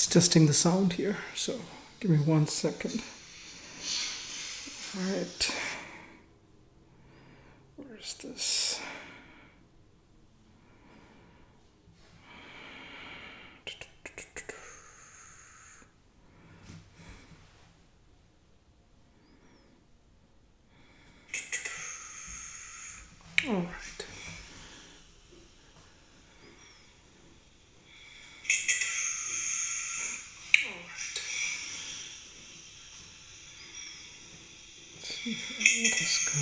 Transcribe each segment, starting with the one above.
Just testing the sound here, so give me 1 second. All right. Where's this? All right. What has come?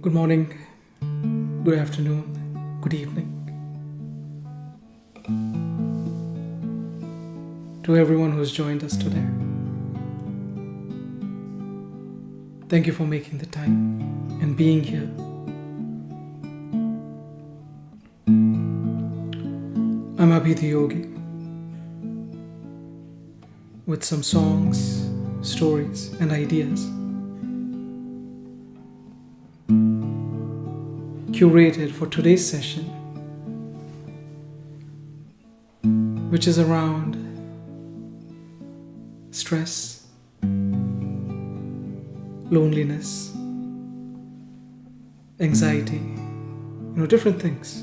Good morning, good afternoon, good evening. To everyone who's joined us today. Thank you for making the time and being here. I'm Abhi DhiYogi with some songs, stories, and ideas curated for today's session, which is around stress, loneliness, anxiety, different things,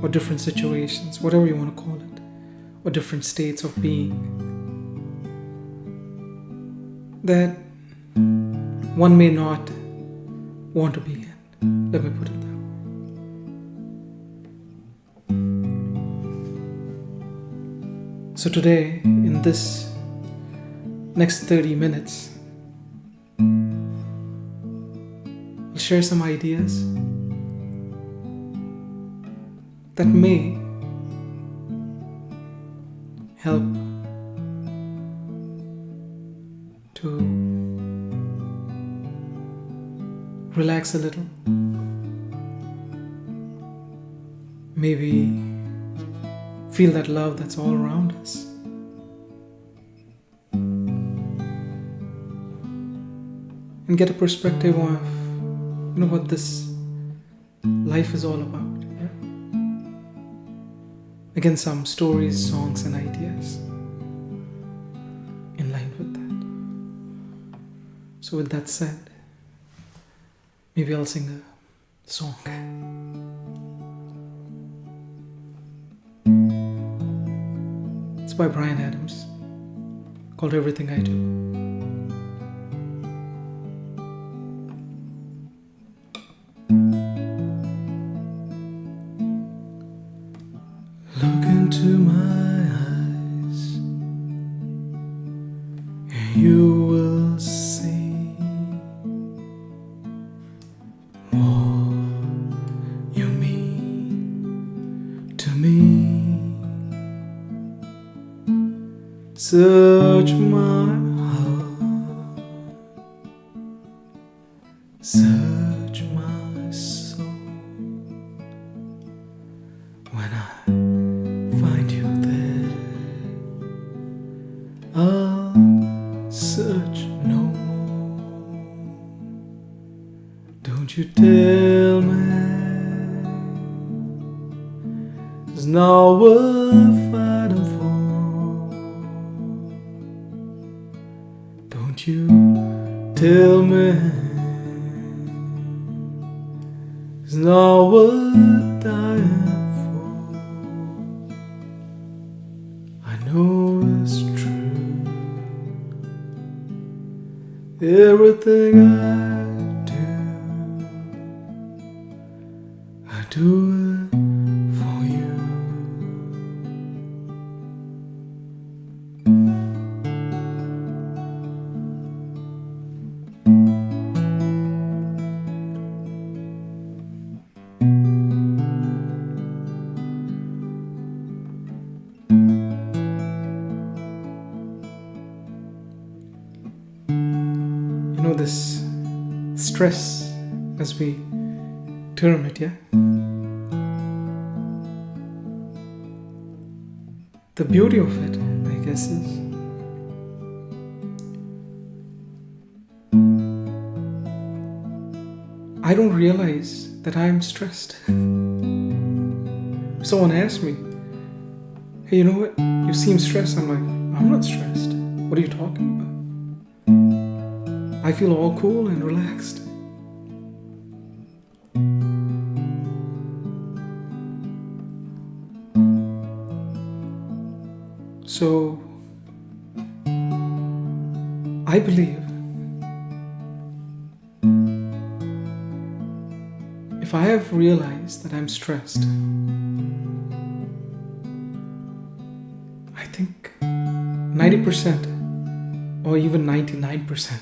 or different situations, whatever you want to call it, or different states of being that one may not want to be in. Let me put it that way. So today, in this next 30 minutes, I'll share some ideas that may help to relax a little, maybe feel that love that's all around us, and get a perspective of what this life is all about. Yeah? Again, some stories, songs, and ideas in line with that. So with that said, maybe I'll sing a song. It's by Brian Adams, called Everything I Do. Look into my eyes, and you will see you mean to me. Search my heart, search my soul. When I find you there, I'll search no more. Don't you tell me it's not worth fighting for. Don't you tell me it's not worth dying for. I know it's true. Everything I do it for you. You know, this stress, as we term it, yeah? The beauty of it, I guess, is I don't realize that I'm stressed. Someone asked me, hey, you know what? You seem stressed. I'm like, I'm not stressed. What are you talking about? I feel all cool and relaxed. So, I believe if I have realized that I'm stressed, I think 90% or even 99%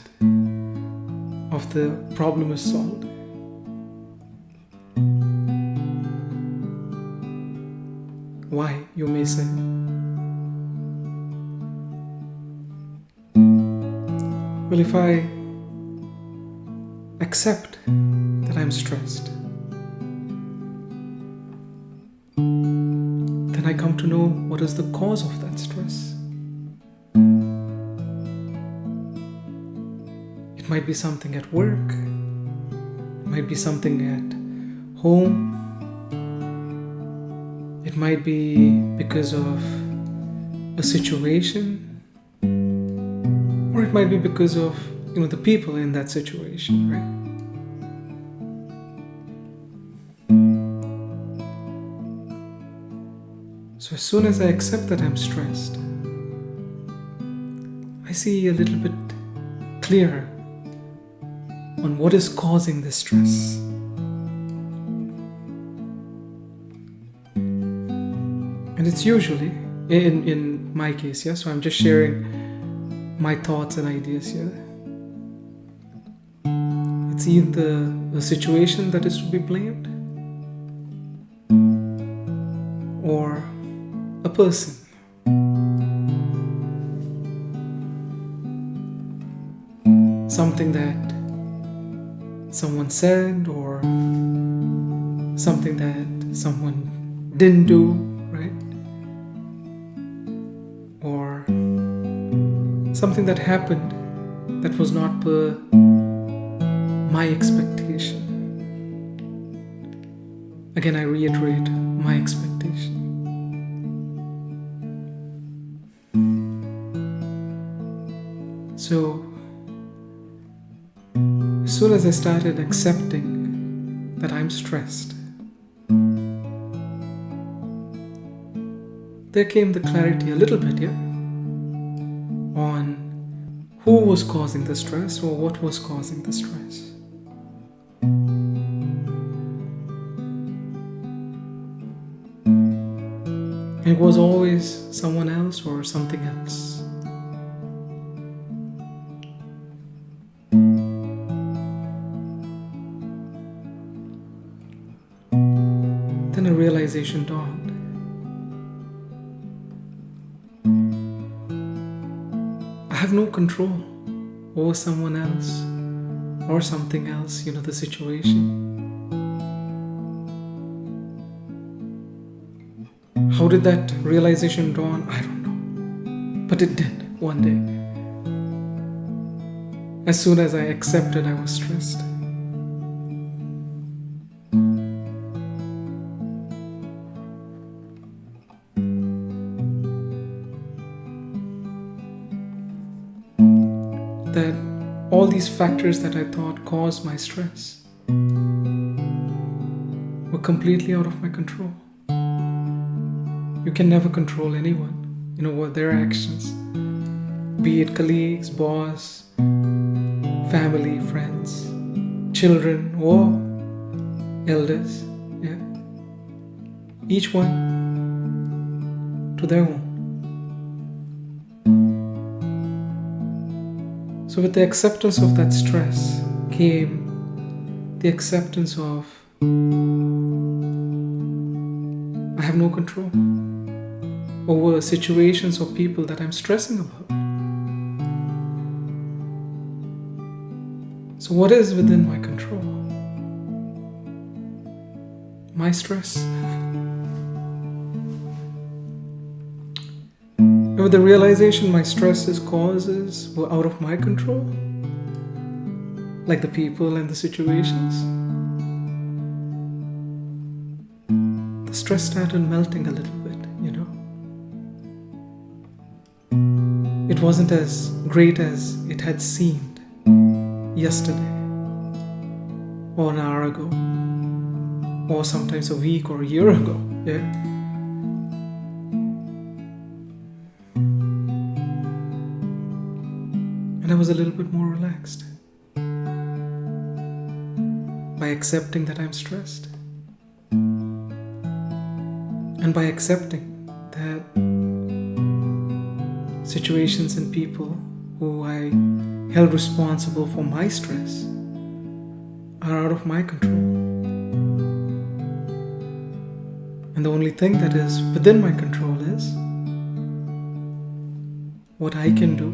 of the problem is solved. Why, you may say? Well, if I accept that I'm stressed, then I come to know what is the cause of that stress. It might be something at work, it might be something at home, it might be because of a situation, or it might be because of, the people in that situation, right? So as soon as I accept that I'm stressed, I see a little bit clearer on what is causing this stress. And it's usually, in my case, yeah, so I'm just sharing my thoughts and ideas here. It's either a situation that is to be blamed, or a person. Something that someone said, or something that someone didn't do, right? Or something that happened that was not per my expectation. Again, I reiterate, my expectation. So, as soon as I started accepting that I'm stressed, there came the clarity a little bit, yeah, on who was causing the stress or what was causing the stress. It was always someone else or something else. Then a realization dawned. I have no control over someone else or something else, the situation. How did that realization dawn? I don't know. But it did one day. As soon as I accepted I was stressed. That all these factors that I thought caused my stress were completely out of my control. You can never control anyone, what their actions, be it colleagues, boss, family, friends, children, or elders. Yeah. Each one to their own. So with the acceptance of that stress came the acceptance of I have no control over situations or people that I'm stressing about. So what is within my control? My stress. And with the realization my stress's causes were out of my control, like the people and the situations, the stress started melting a little bit, It wasn't as great as it had seemed yesterday, or an hour ago, or sometimes a week or a year ago. Yeah. And I was a little bit more relaxed by accepting that I'm stressed, and by accepting that situations and people who I held responsible for my stress are out of my control. And the only thing that is within my control is what I can do,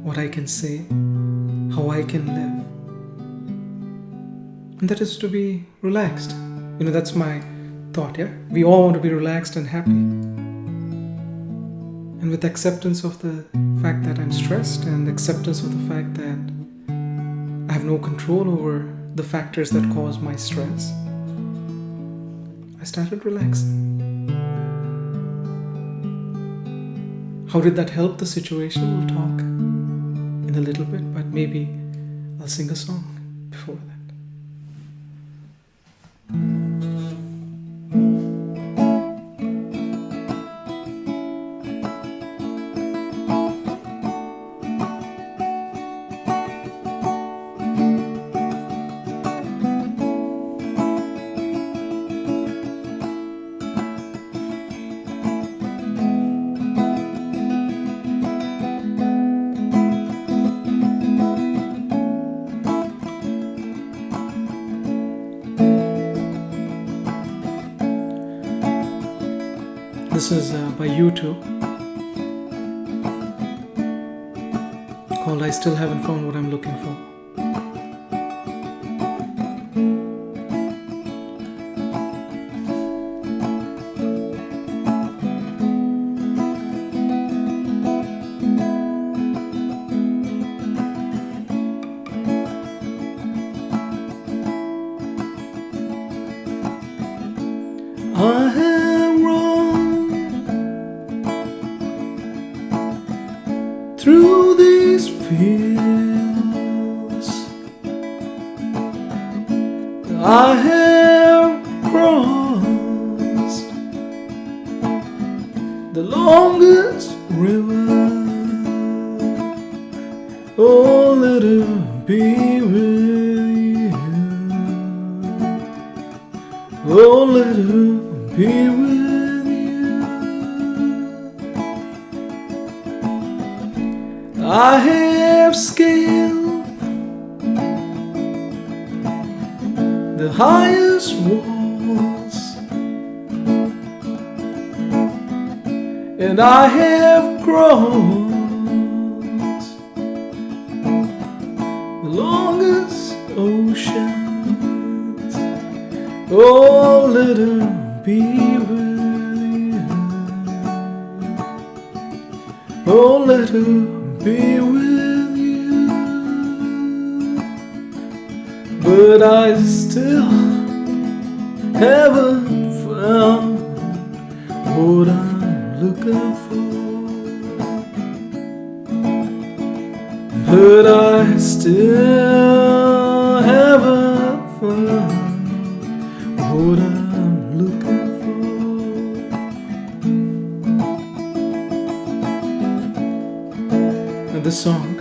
what I can say, how I can live. And that is to be relaxed. That's my thought, yeah? We all want to be relaxed and happy. And with acceptance of the fact that I'm stressed and acceptance of the fact that I have no control over the factors that cause my stress, I started relaxing. How did that help the situation? We'll talk in a little bit, but maybe I'll sing a song before that. This is by YouTube, called I Still Haven't Found What I'm Looking For. I have run through these fields, I have crossed the longest river. Oh, let it be with you. Oh, let it be with you. I have scaled the highest walls, and I have crossed the longest oceans. Oh, let her be with you. Oh, let her be with you. But I still haven't found what I'm looking for. But I still haven't found what I'm looking for. And the song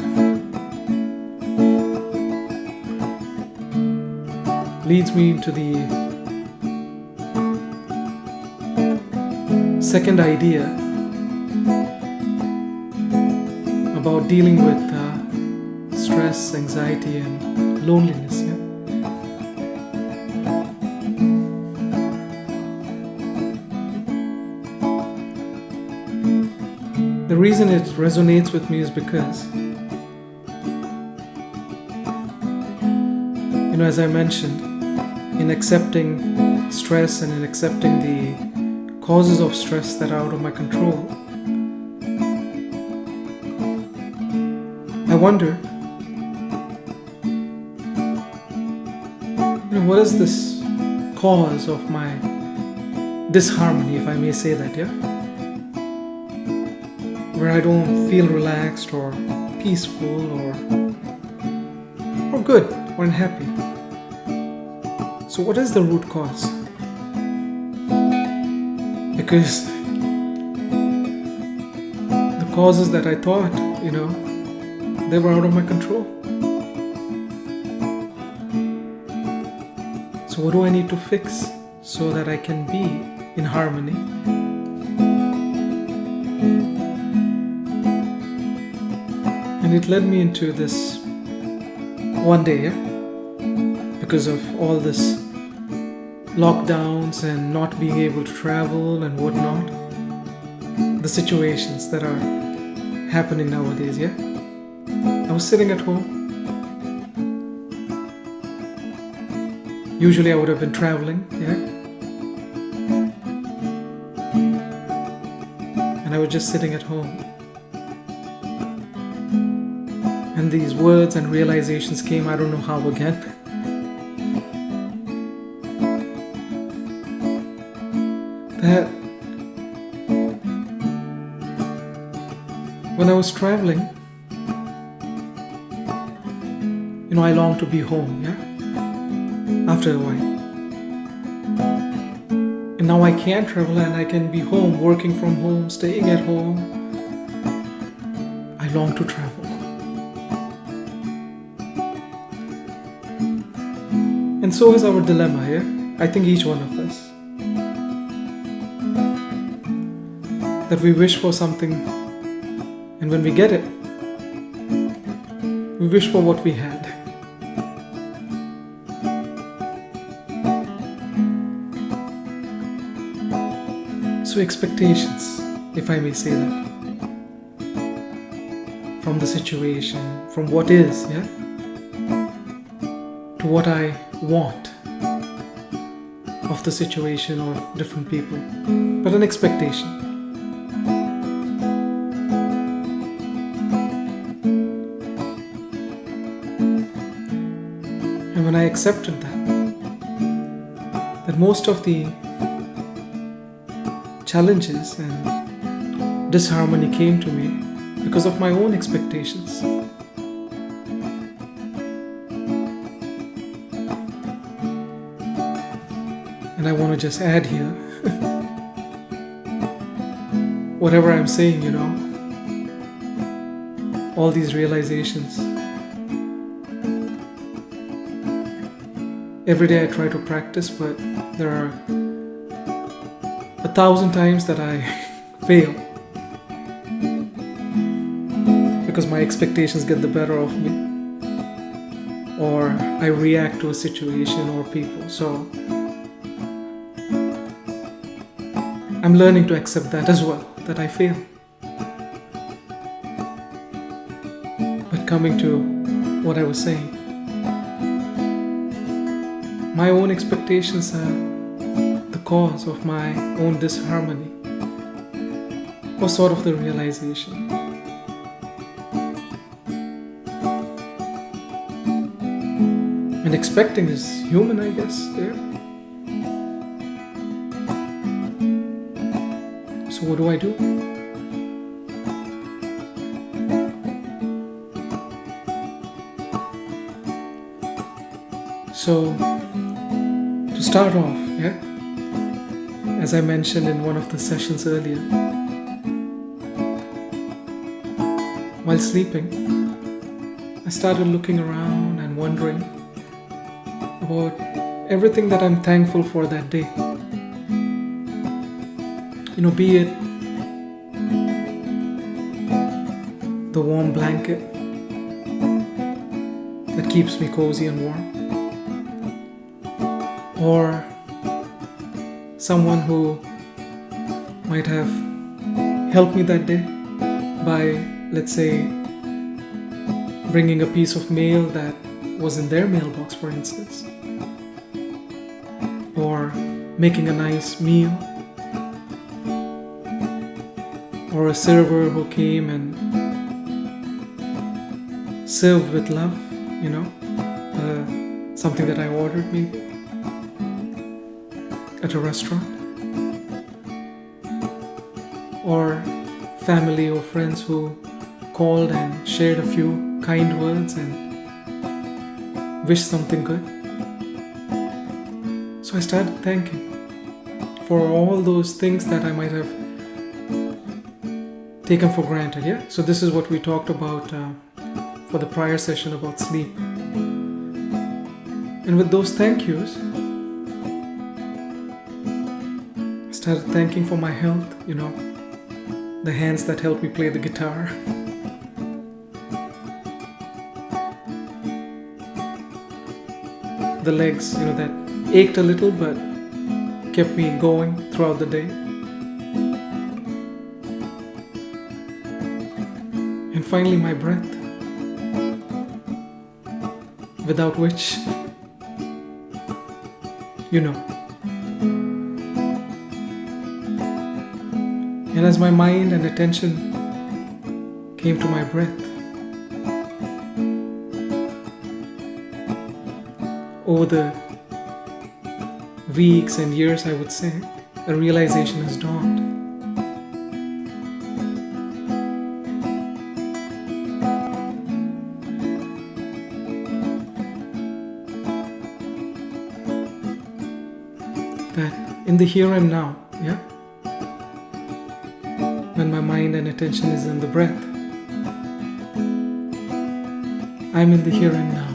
leads me into the second idea about dealing with stress, anxiety, and loneliness. Yeah? The reason it resonates with me is because, as I mentioned, in accepting stress and in accepting the causes of stress that are out of my control, I wonder, what is this cause of my disharmony, if I may say that, yeah? Where I don't feel relaxed or peaceful or good or happy. So what is the root cause? Because the causes that I thought, they were out of my control. So what do I need to fix so that I can be in harmony? And it led me into this one day, because of all this lockdowns and not being able to travel and whatnot, the situations that are happening nowadays, I was sitting at home. Usually I would have been traveling, and I was just sitting at home. And these words and realizations came, I don't know how again. That when I was traveling, I longed to be home, after a while. And now I can't travel and I can be home, working from home, staying at home. I long to travel. And so is our dilemma here. I think each one of us. That we wish for something, and when we get it, we wish for what we had. So expectations, if I may say that, from the situation, from what is, to what I want of the situation or of different people, but an expectation. And when I accepted that most of the challenges and disharmony came to me because of my own expectations. And I want to just add here, whatever I'm saying, all these realizations. Every day I try to practice, but there are 1,000 times that I fail because my expectations get the better of me, or I react to a situation or people. So I'm learning to accept that as well, that I fail. But coming to what I was saying, my own expectations are the cause of my own disharmony, or sort of the realization. And expecting is human, I guess, So what do I do? So, to start off, as I mentioned in one of the sessions earlier, while sleeping, I started looking around and wondering about everything that I'm thankful for that day. Be it the warm blanket that keeps me cozy and warm, or someone who might have helped me that day by, let's say, bringing a piece of mail that was in their mailbox, for instance, or making a nice meal, or a server who came and served with love, something that I ordered maybe at a restaurant, or family or friends who called and shared a few kind words and wished something good. So I started thanking for all those things that I might have taken for granted. So this is what we talked about for the prior session about sleep. And with those thank yous, I started thanking for my health, the hands that help me play the guitar, the legs, that ached a little but kept me going throughout the day. And finally, my breath, without which, And as my mind and attention came to my breath, over the weeks and years, I would say, a realization has dawned. That in the here and now, when my mind and attention is in the breath, I'm in the here and now.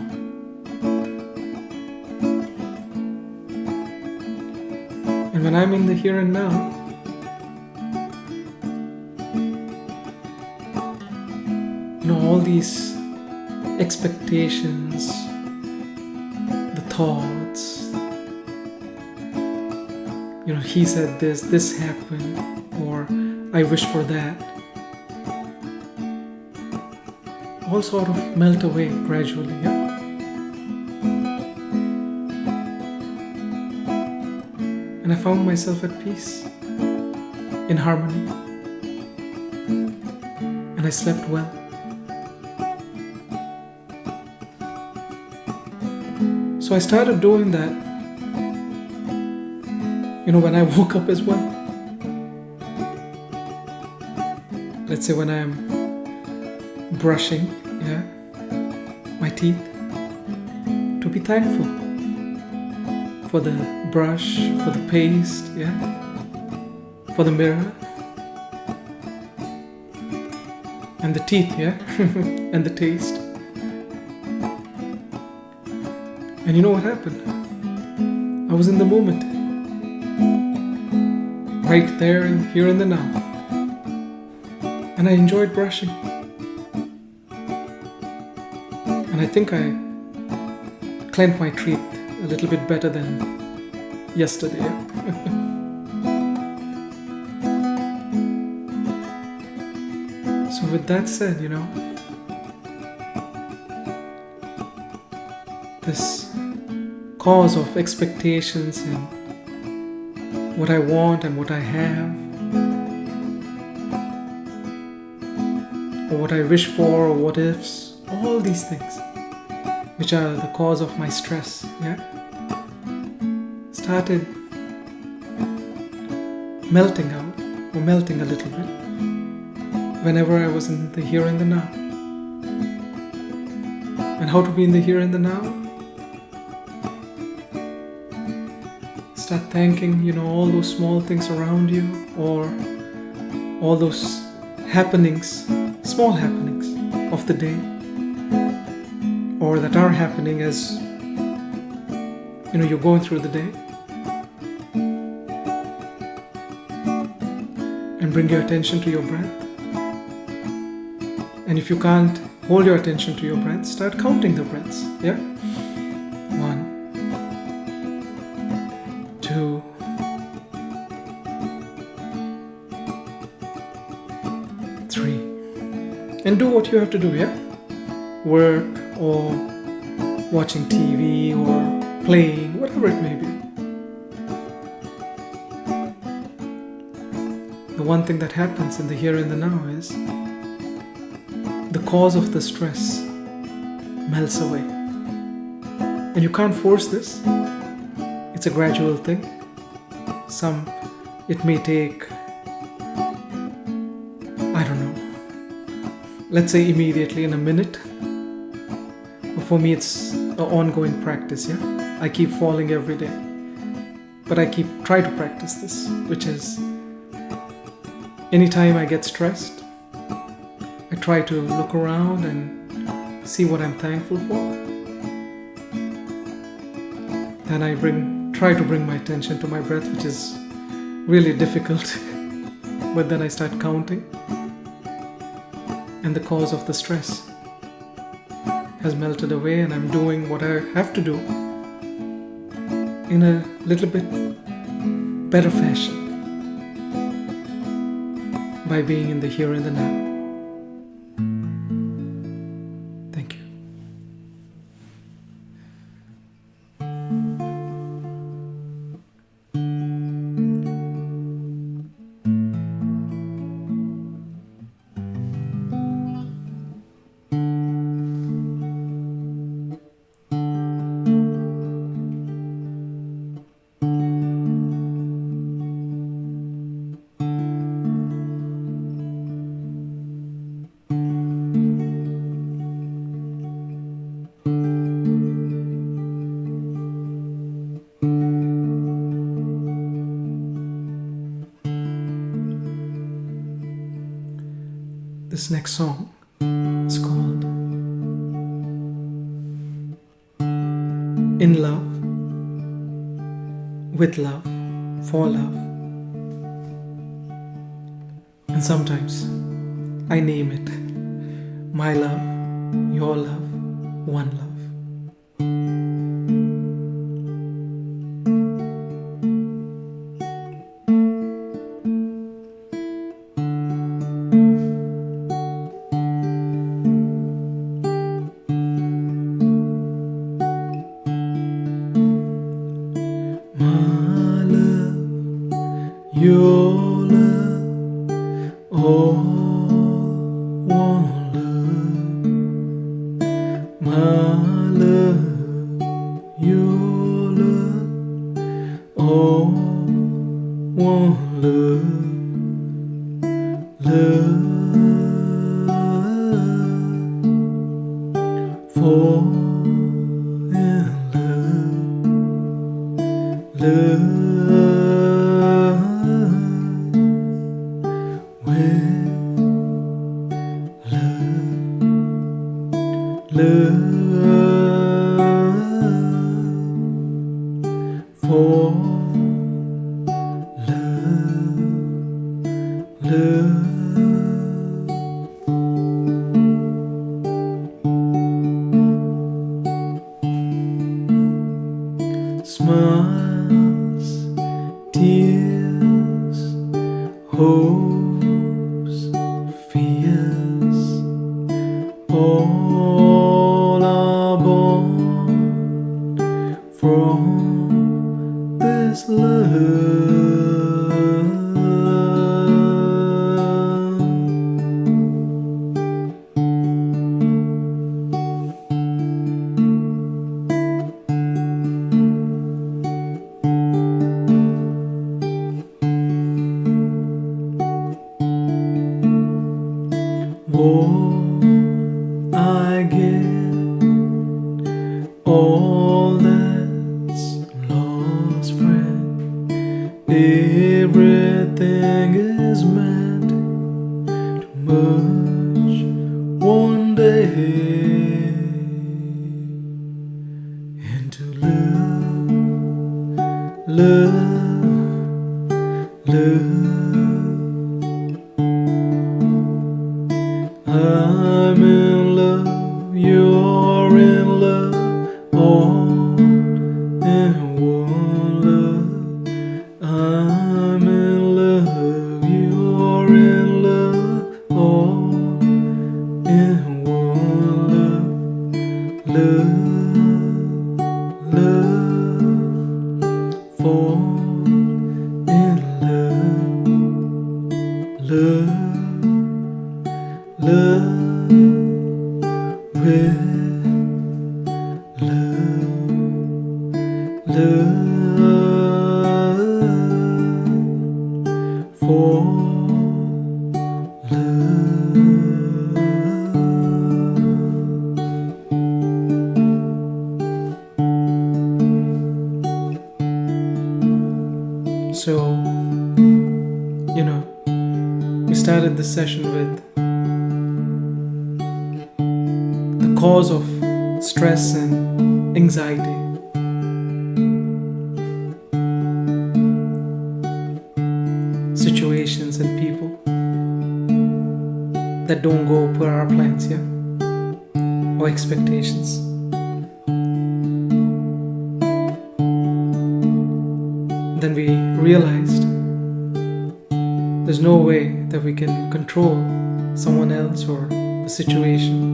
And when I'm in the here and now, all these expectations, the thoughts, he said this happened, or I wish for that, all sort of melt away gradually. And I found myself at peace, in harmony, and I slept well. So I started doing that, when I woke up as well. Let's say when I'm brushing, my teeth, to be thankful for the brush, for the paste, for the mirror, and the teeth, and the taste. And you know what happened? I was in the moment, right there and here in the now. And I enjoyed brushing. And I think I cleaned my teeth a little bit better than yesterday. So with that said, this cause of expectations and what I want and what I have, or what I wish for, or what ifs, all these things which are the cause of my stress, started melting out, or melting a little bit, whenever I was in the here and the now. And how to be in the here and the now? Start thanking, all those small things around you, or all those happenings, small happenings of the day, or that are happening as you're going through the day, and bring your attention to your breath. And if you can't hold your attention to your breath, start counting the breaths. Yeah? 1, 2, 3. And do what you have to do, yeah? Work or watching TV or playing, whatever it may be. The one thing that happens in the here and the now is the cause of the stress melts away. And you can't force this. It's a gradual thing. It may take, I don't know, let's say immediately in a minute. But for me, it's an ongoing practice, yeah? I keep falling every day. But I try to practice this, which is anytime I get stressed, I try to look around and see what I'm thankful for. Then I try to bring my attention to my breath, which is really difficult. But then I start counting, and the cause of the stress has melted away, and I'm doing what I have to do in a little bit better fashion by being in the here and the now. Thank you. This next song is called In Love, With Love, For Love. And sometimes I name it My Love, Your Love, One Love. Your love, oh, wanna love, my love, your love, oh, wanna love, fall in love. Smiles, tears, hopes, fears, all are born from this love. I get all that's lost, friend. Everything is meant to merge one day into love. I'm in love, you're in love, all in one love. I'm in love, you're in love, all in one love. Love, fall in love. Love with love for love. So, we started this session with the cause of stress and anxiety. Situations and people that don't go per our plans, or expectations. Then we realized there's no way that we can control someone else or a situation.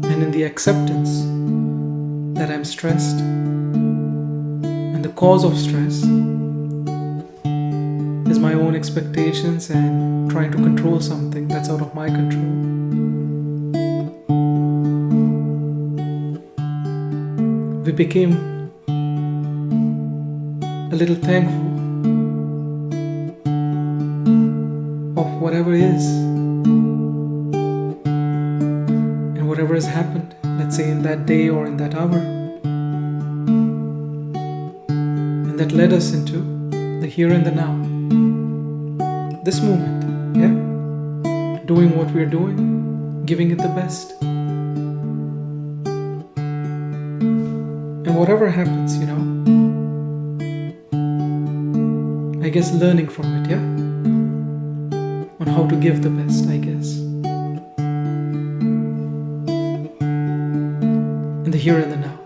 And in the acceptance that I'm stressed, and the cause of stress is my own expectations and trying to control something that's out of my control. We became a little thankful of whatever is and whatever has happened, let's say in that day or in that hour, and that led us into the here and the now, this moment, doing what we're doing, giving it the best, and whatever happens, I guess learning from it, on how to give the best, I guess, in the here and the now.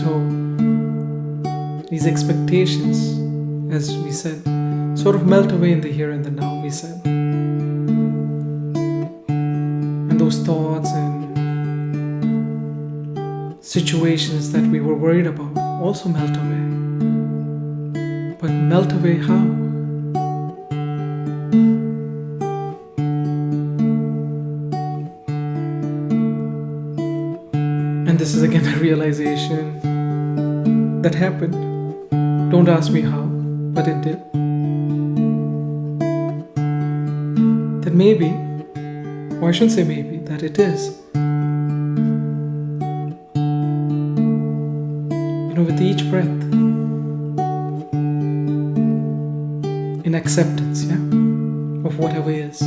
So these expectations, as we said, sort of melt away in the here and the now, we said, and those thoughts and situations that we were worried about also melt away. But melt away how? And this is again a realization that happened. Don't ask me how, but it did. That maybe, or I shouldn't say maybe, that it is. With each breath, in acceptance, of whatever is,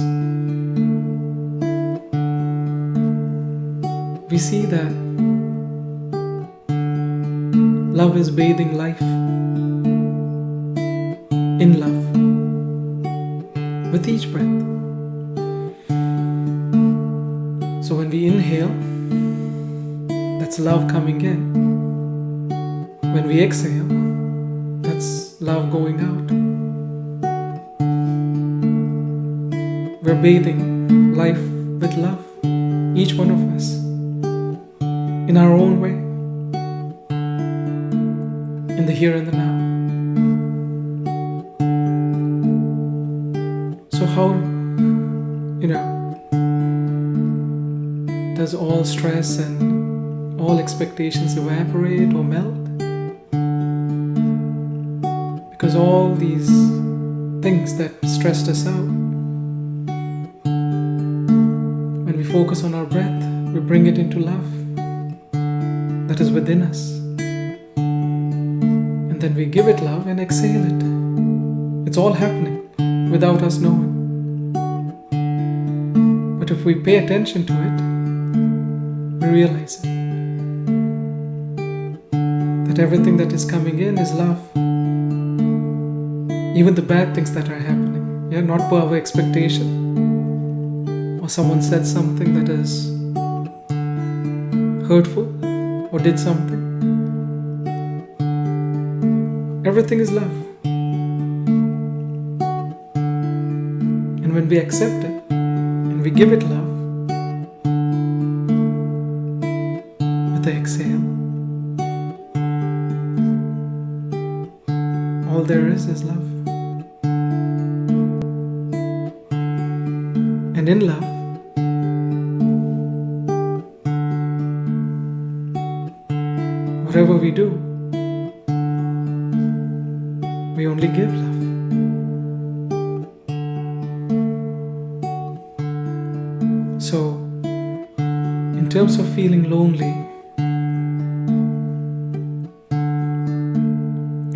we see that love is bathing life in love with each breath. So when we inhale, that's love coming in. When we exhale, that's love going out. We're bathing life with love, each one of us, in our own way, in the here and the now. So how, does all stress and all expectations evaporate or melt? Because all these things that stressed us out, when we focus on our breath, we bring it into love that is within us. And then we give it love and exhale it. It's all happening without us knowing. But if we pay attention to it, we realize it. That everything that is coming in is love. Even the bad things that are happening, not per our expectation. Or someone said something that is hurtful or did something. Everything is love. And when we accept it and we give it love with the exhale, all there is love. And in love, whatever we do, we only give love. So, in terms of feeling lonely,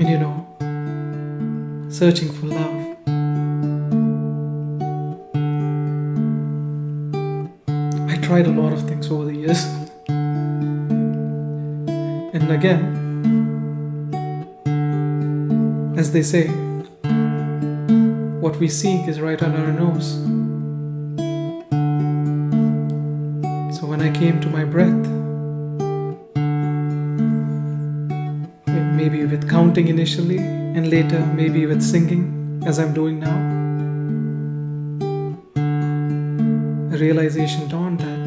and searching for love, I tried a lot of things over the years. And again, as they say, what we seek is right under our nose. So when I came to my breath, maybe with counting initially, and later maybe with singing, as I'm doing now, a realization dawned that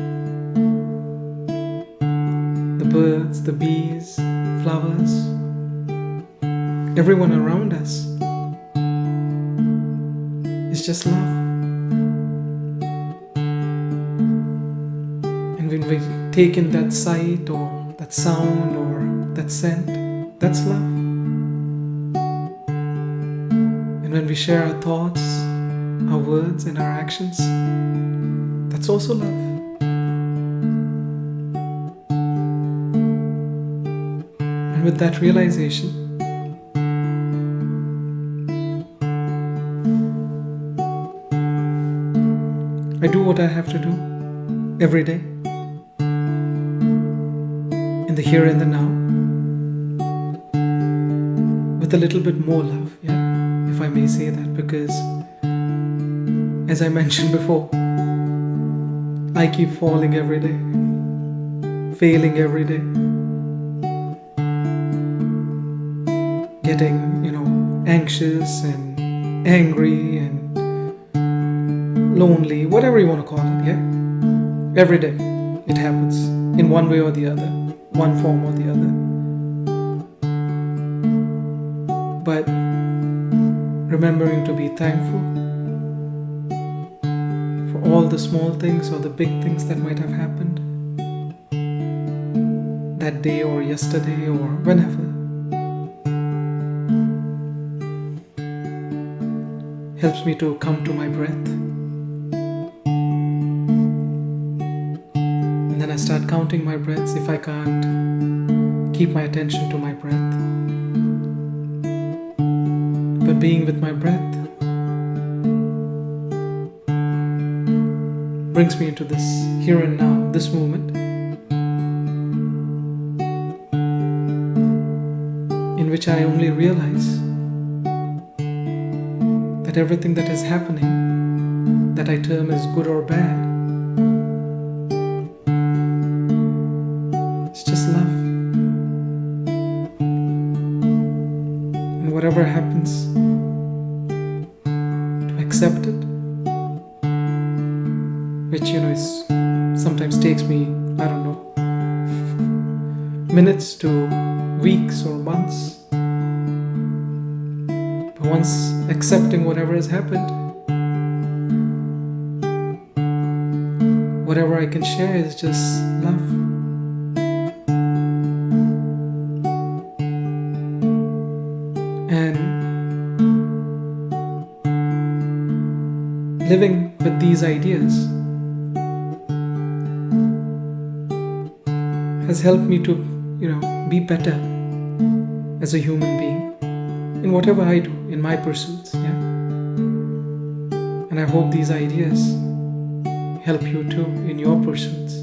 the birds, the bees, flowers, everyone around us is just love. And when we take in that sight or that sound or that scent, that's love. And when we share our thoughts, our words and our actions, that's also love. And with that realization, I do what I have to do every day, in the here and the now, with a little bit more love, if I may say that, because as I mentioned before, I keep falling every day, failing every day, getting, anxious and angry and lonely, whatever you want to call it, Every day it happens in one way or the other, one form or the other. But remembering to be thankful for all the small things or the big things that might have happened that day or yesterday or whenever helps me to come to my breath. And then I start counting my breaths if I can't keep my attention to my breath. But being with my breath brings me into this here and now, this moment, in which I only realize that everything that is happening, that I term as good or bad, it's just love. And whatever happens, to accept it, which is sometimes takes me, I don't know, minutes to weeks or months. But once accepting whatever has happened, whatever I can share is just love. And living with these ideas has helped me to, be better as a human being in whatever I do, in my pursuits, And I hope these ideas help you too in your pursuits.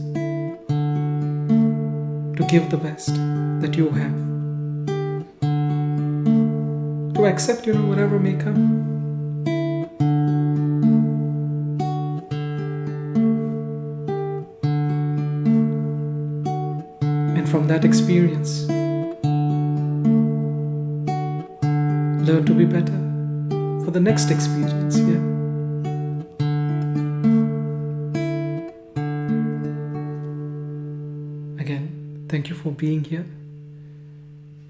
give the best that you have, to accept, whatever may come. And from that experience, learn to be better for the next experience, yeah? Again, thank you for being here,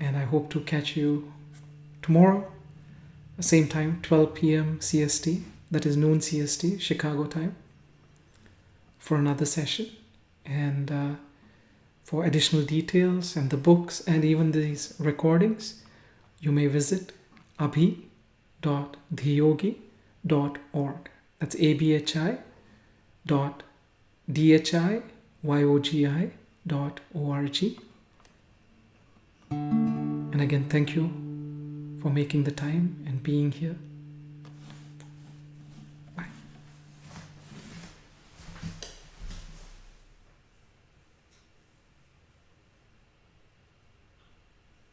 and I hope to catch you tomorrow, same time, 12 p.m. CST, that is noon CST, Chicago time, for another session. And for additional details and the books and even these recordings, you may visit abhi.dhiyogi.org. That's abhi.dhiyogi.org. And again, thank you for making the time and being here.